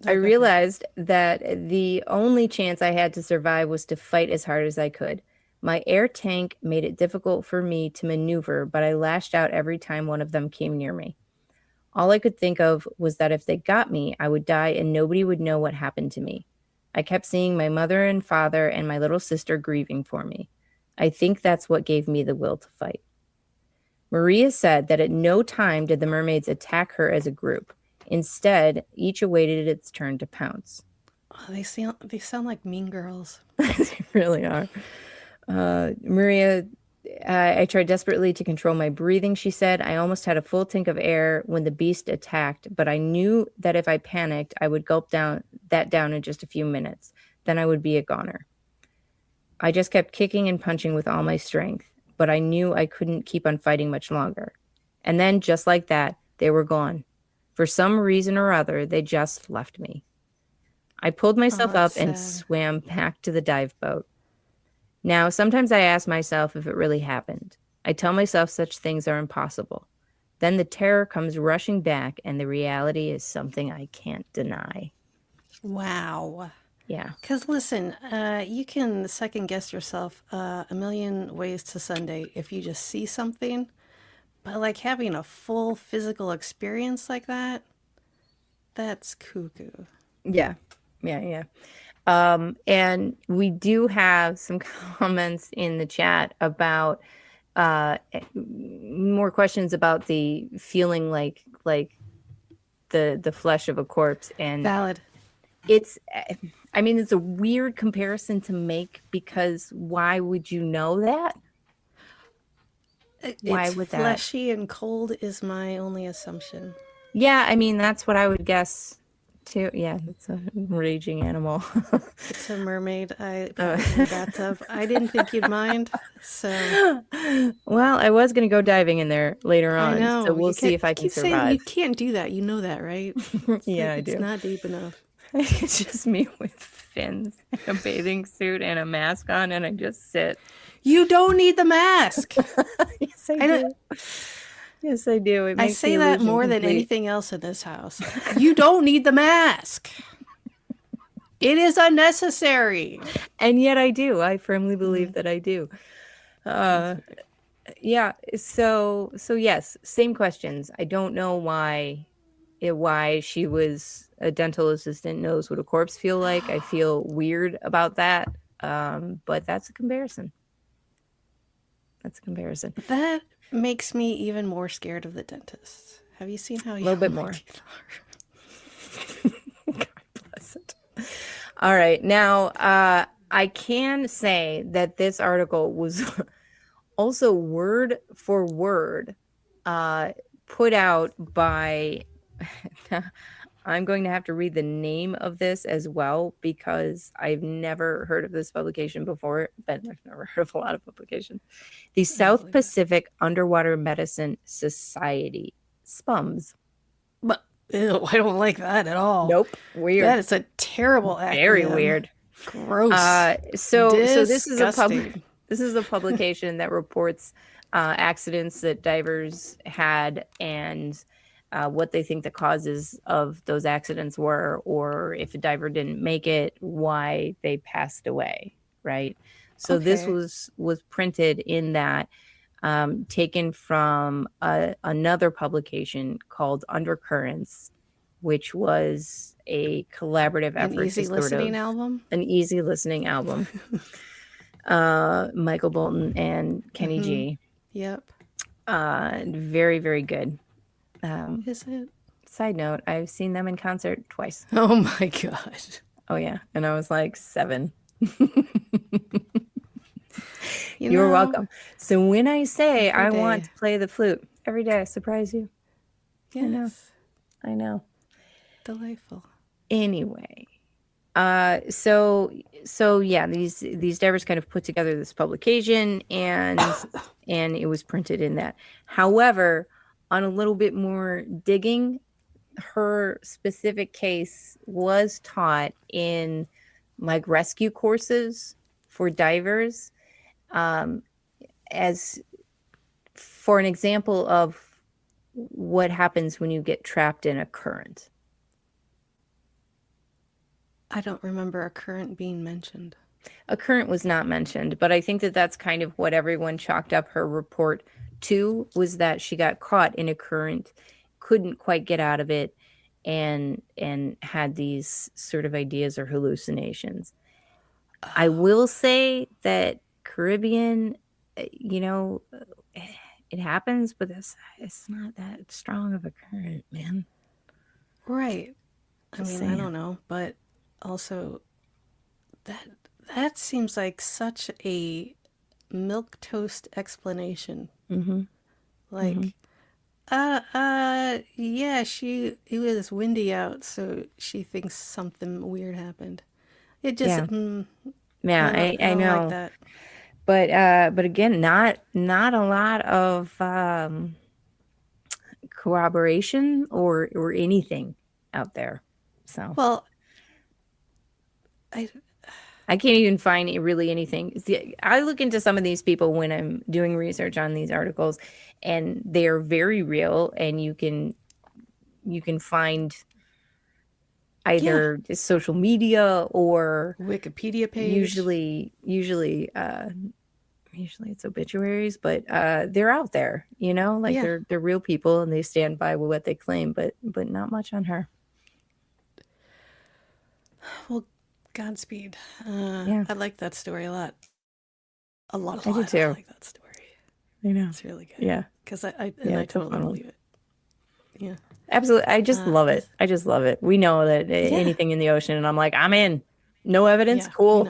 I realized that the only chance I had to survive was to fight as hard as I could. My air tank made it difficult for me to maneuver, but I lashed out every time one of them came near me. All I could think of was that if they got me, I would die and nobody would know what happened to me. I kept seeing my mother and father and my little sister grieving for me. I think that's what gave me the will to fight. Maria said that at no time did the mermaids attack her as a group. Instead, each awaited its turn to pounce. Oh, they sound like mean girls. They really are. Maria, I tried desperately to control my breathing, she said. I almost had a full tank of air when the beast attacked, but I knew that if I panicked, I would gulp down in just a few minutes. Then I would be a goner. I just kept kicking and punching with all my strength, but I knew I couldn't keep on fighting much longer. And then, just like that, they were gone. For some reason or other, they just left me. I pulled myself up and swam back to the dive boat. Now, sometimes I ask myself if it really happened. I tell myself such things are impossible. Then the terror comes rushing back, and the reality is something I can't deny. Wow. Yeah. Because listen, you can second guess yourself a million ways to Sunday if you just see something. But like having a full physical experience like that, That's cuckoo. Yeah. And we do have some comments in the chat about more questions about the feeling like the flesh of a corpse. And Valid. it's a weird comparison to make, because why would you know that? Why It's would that? fleshy and cold is my only assumption. Yeah, I mean, that's what I would guess too. Yeah, it's a raging animal. It's a mermaid. I put it in the bathtub. I didn't think you'd mind, so Well, I was going to go diving in there later I on, know. so we'll You see if I can keep saying you survive. can't do that. You know that, right? Yeah, I It's do. not deep enough. It's just me with fins and a bathing suit and a mask on, and I just sit. You don't need the mask. Yes, I do. Yes, I do. It I makes say the that illusion more than complete. anything else in this house. You don't need the mask. It is unnecessary. And yet I do. I firmly believe that I do. Yeah. So yes, same questions. I don't know why she was a dental assistant knows what a corpse feel like. I feel weird about that. But that's a comparison. That makes me even more scared of the dentist. Have you seen how A little bit more. God bless it. All right. Now, I can say that this article was also word for word put out by I'm going to have to read the name of this as well, because I've never heard of this publication before, but I've never heard of a lot of publications. The South Pacific Underwater Medicine Society, SPUMS. But ew, I don't like that at all. Nope, weird. That is a terrible acronym. Very weird. Gross. So this is Disgusting. this is a publication that reports accidents that divers had, and what they think the causes of those accidents were, or if a diver didn't make it, why they passed away, right? So this was printed in that, taken from another publication called Undercurrents, which was a collaborative effort. An easy listening album? An easy listening album. Michael Bolton and Kenny G. Yep. Very, very good. Is it? Side note, I've seen them in concert twice. Oh my God. Oh yeah. And I was like 7. You're welcome. So when I say I day. want to play the flute every day, I surprise you. Yes. I know. Delightful. Anyway, so yeah, these divers kind of put together this publication, and it was printed in that. However, on a little bit more digging, her specific case was taught in like rescue courses for divers, as for an example of what happens when you get trapped in a current. I don't remember a current being mentioned. A current was not mentioned, but I think that that's kind of what everyone chalked up her report to, was that she got caught in a current, couldn't quite get out of it, and had these sort of ideas or hallucinations. I will say that Caribbean, it happens, but it's not that strong of a current, man. Right. I mean, I don't know, but also that seems like such a milquetoast explanation. Mm-hmm. Like, yeah, it was windy out, so she thinks something weird happened. It just, I don't know. like that. But again, not a lot of corroboration or anything out there. So Well, I can't even find really anything. See, I look into some of these people when I'm doing research on these articles, and they are very real, and you can find either social media or Wikipedia page. Usually it's obituaries, but they're out there, they're real people and they stand by what they claim, but not much on her. Well, Godspeed. Yeah. I like that story a lot. A lot. I do too. I like that story. I know. It's really good. Yeah. Because I Yeah, it's a totally fun one. believe it. Yeah. Absolutely. I just love it. I just love it. We know that anything in the ocean, and I'm like, I'm in. No evidence? Yeah, Cool.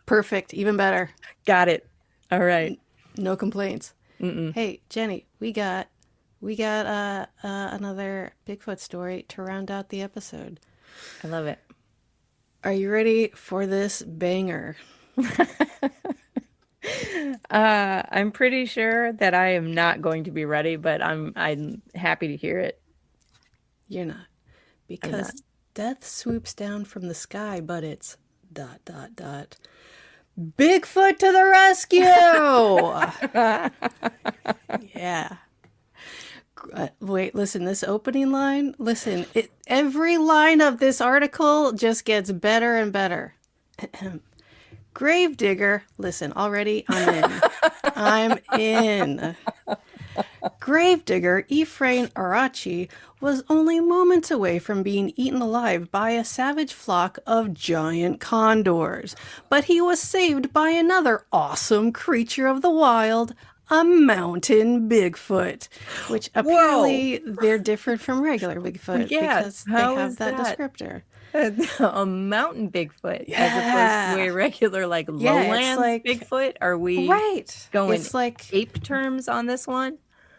Perfect. Even better. Got it. All right. No complaints. Hey, Jenny, we got another Bigfoot story to round out the episode. I love it. Are you ready for this banger? I'm pretty sure that I am not going to be ready, but I'm happy to hear it. You're not. Because death swoops down from the sky, but it's ... Bigfoot to the rescue! Yeah. Wait, listen, this opening line, listen, every line of this article just gets better and better. Gravedigger, listen, already I'm in. Gravedigger Ephraim Arachi was only moments away from being eaten alive by a savage flock of giant condors, but he was saved by another awesome creature of the wild, a mountain Bigfoot, which apparently they're different from regular Bigfoot because they have that descriptor. A mountain Bigfoot as opposed to a regular lowlands Bigfoot? Are we going it's like ape terms on this one?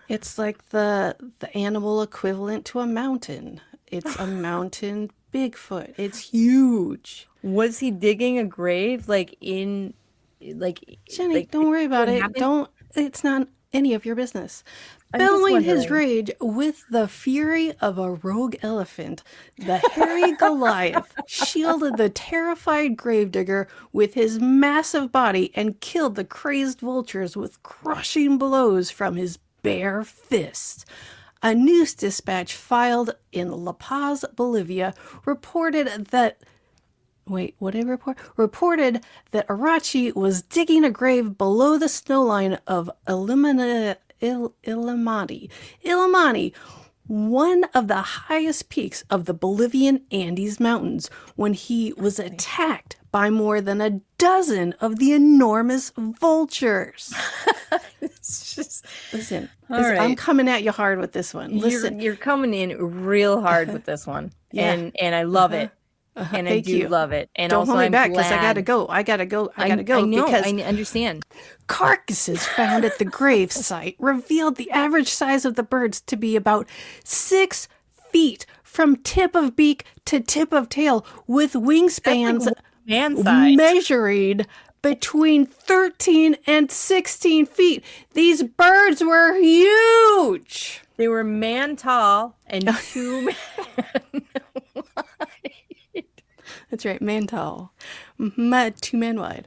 It's like the animal equivalent to a mountain. It's a mountain Bigfoot. It's huge. Was he digging a grave Jenny, don't worry about it. It's not any of your business. Bellowing his rage with the fury of a rogue elephant, the hairy Goliath shielded the terrified gravedigger with his massive body and killed the crazed vultures with crushing blows from his bare fist. A news dispatch filed in La Paz, Bolivia, reported that Arachi was digging a grave below the snowline of Illimani, one of the highest peaks of the Bolivian Andes Mountains, when he was attacked by more than a dozen of the enormous vultures. Listen, I'm coming at you hard with this one. Listen, you're coming in real hard with this one, and I love it. And I do love it. And don't also, hold me I'm back because glad. I gotta go. I know. Because I understand. Carcasses found at the grave site revealed the average size of the birds to be about 6 feet from tip of beak to tip of tail, with wingspans measuring between 13 and 16 feet. These birds were huge. They were man tall and 2 men wide. That's right, man tall. 2 men wide.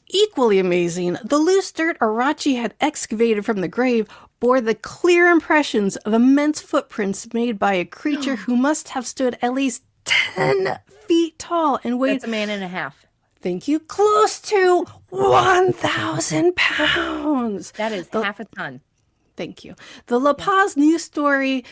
Equally amazing, the loose dirt Arachi had excavated from the grave bore the clear impressions of immense footprints made by a creature who must have stood at least 10 feet tall and weighed... That's a man and a half. Thank you. Close to 1,000 pounds. That is half a ton. Thank you. The La Paz news story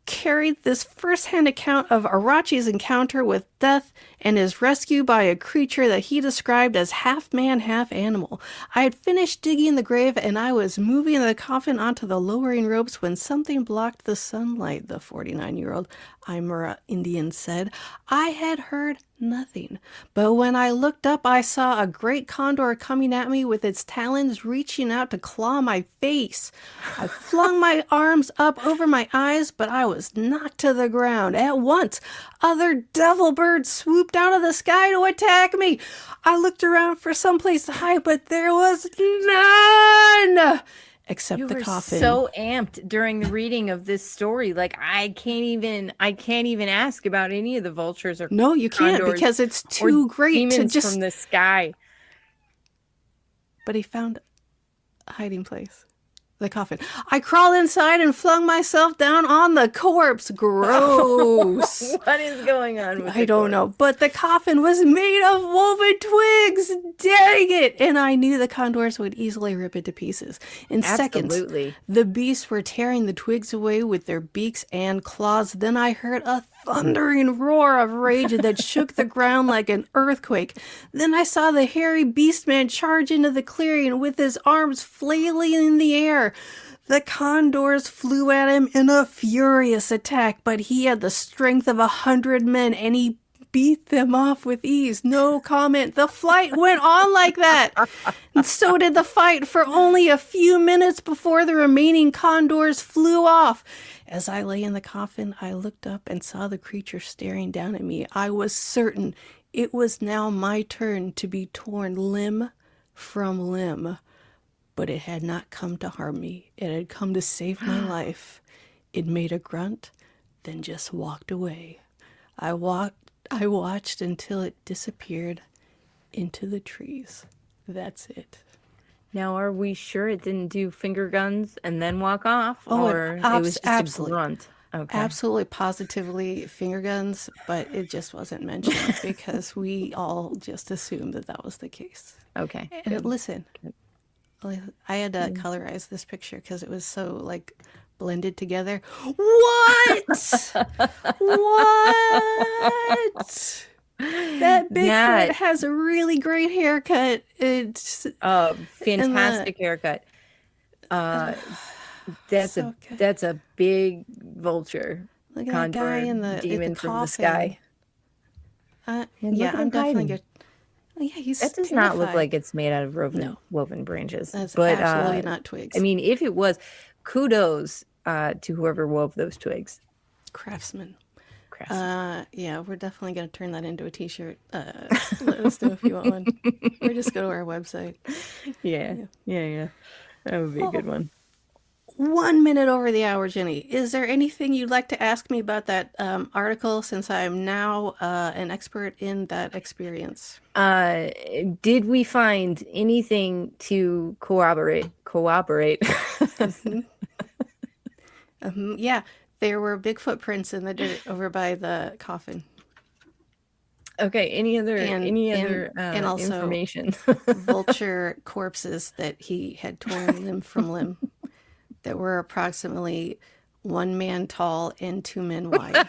carried this first-hand account of Arachi's encounter with death and his rescue by a creature that he described as half man, half animal. I had finished digging the grave and I was moving the coffin onto the lowering ropes when something blocked the sunlight, the 49-year-old Aymara Indian said. I had heard nothing, but when I looked up, I saw a great condor coming at me with its talons reaching out to claw my face. I flung my arms up over my eyes, but I was knocked to the ground. At once, other devil birds swooped out of the sky to attack me. I looked around for some place to hide, but there was none. Except the coffin. You were so amped during the reading of this story. I can't even ask about any of the vultures or no, you can't because it's too great to just from the sky. But he found a hiding place. the coffin. I crawled inside and flung myself down on the corpse. Gross. What is going on with I don't know, but the coffin was made of woven twigs. Dang it! And I knew the condors would easily rip it to pieces. In seconds, the beasts were tearing the twigs away with their beaks and claws. Then I heard a thundering roar of rage that shook the ground like an earthquake. Then I saw the hairy beast man charge into the clearing with his arms flailing in the air. The condors flew at him in a furious attack, but he had the strength of 100 men, and he beat them off with ease. No comment. The flight went on like that. And so did the fight for only a few minutes before the remaining condors flew off. As I lay in the coffin, I looked up and saw the creature staring down at me. I was certain it was now my turn to be torn limb from limb. But it had not come to harm me. It had come to save my life. It made a grunt, then just walked away. I watched until it disappeared into the trees. That's it. Now, are we sure it didn't do finger guns and then walk off? Oh, or it was just a grunt? Okay. Absolutely, positively finger guns, but it just wasn't mentioned because we all just assumed that was the case. Okay. And listen, I had to colorize this picture because it was so like blended together. What? What? That Bigfoot has a really great haircut. It's fantastic haircut. That's a big vulture. Look at that guy in the demon from the sky. Yeah, I'm definitely good. Oh, yeah, that does not look like it's made out of woven branches. That's absolutely not twigs. I mean, if it was, kudos to whoever wove those twigs. Craftsman. Yeah, we're definitely going to turn that into a t-shirt. Let us know if you want one. Or just go to our website. Yeah. That would be a good one. 1 minute over the hour, Jenny. Is there anything you'd like to ask me about that article, since I am now an expert in that experience? Did we find anything to corroborate? Yeah, there were big footprints in the dirt over by the coffin. Okay. Any other and also information? Vulture corpses that he had torn limb from limb, that were approximately 1 man tall and 2 men wide.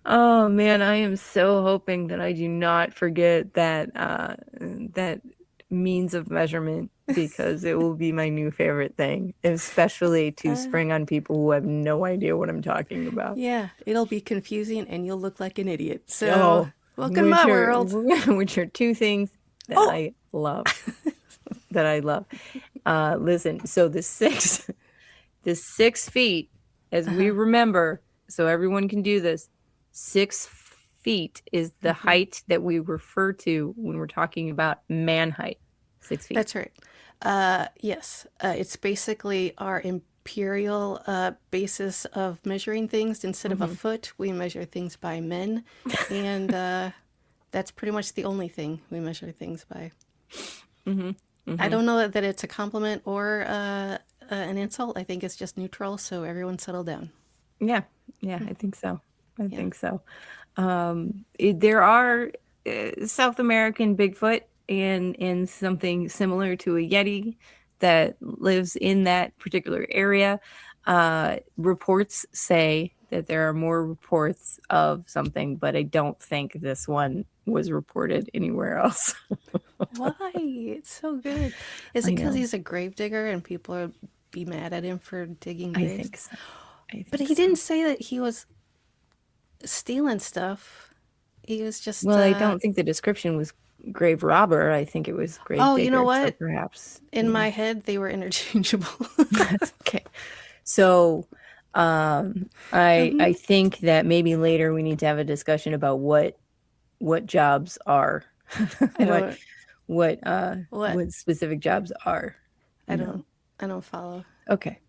Oh man, I am so hoping that I do not forget that that means of measurement, because it will be my new favorite thing, especially to spring on people who have no idea what I'm talking about. Yeah, it'll be confusing and you'll look like an idiot. So welcome to my world. Which are two things that I love. Listen, so the 6 feet, as we remember, so everyone can do this, 6 feet is the height that we refer to when we're talking about man height. 6 feet. That's right. Yes. It's basically our imperial basis of measuring things. Instead of a foot, we measure things by men. And that's pretty much the only thing we measure things by. I don't know that it's a compliment or an insult. I think it's just neutral. So everyone settle down. Yeah, I think so. I think so. There are South American Bigfoot and something similar to a Yeti that lives in that particular area. Reports say that there are more reports of something, but I don't think this one was reported anywhere else. Why? It's so good. Is it because he's a grave digger and people would be mad at him for digging graves? I think so. But he didn't say that he was stealing stuff. He was just... Well, I don't think the description was grave robber. I think it was grave digger. You know what? So perhaps in my head, they were interchangeable. That's okay. So I think that maybe later we need to have a discussion about what jobs are. what specific jobs are. I don't follow. Okay.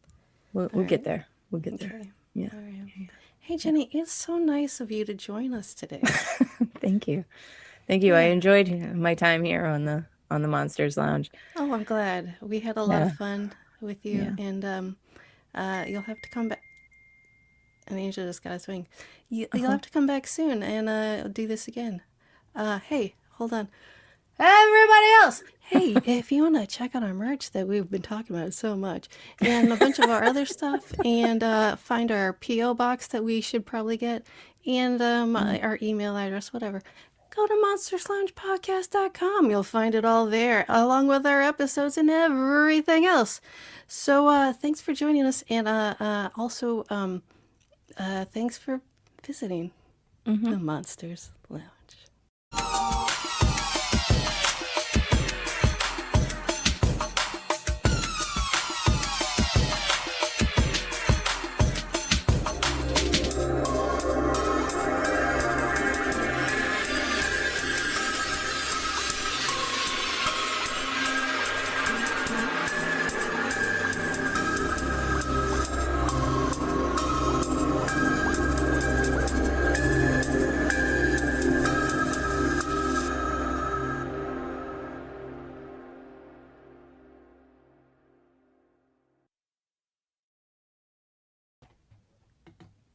We'll get there. We'll get there. Okay. Yeah. All right. Hey, Jenny, it's so nice of you to join us today. Thank you. Thank you. I enjoyed my time here on the Monsters Lounge. Oh, I'm glad. We had a lot of fun with you, and you'll have to come back. An angel just got a swing. You'll have to come back soon and do this again. Hey, hold on. Everybody else! Hey, if you want to check out our merch that we've been talking about so much, and a bunch of our other stuff, and find our P.O. box that we should probably get, and our email address, whatever, go to monstersloungepodcast.com. You'll find it all there, along with our episodes and everything else. So thanks for joining us, and also thanks for visiting the monsters.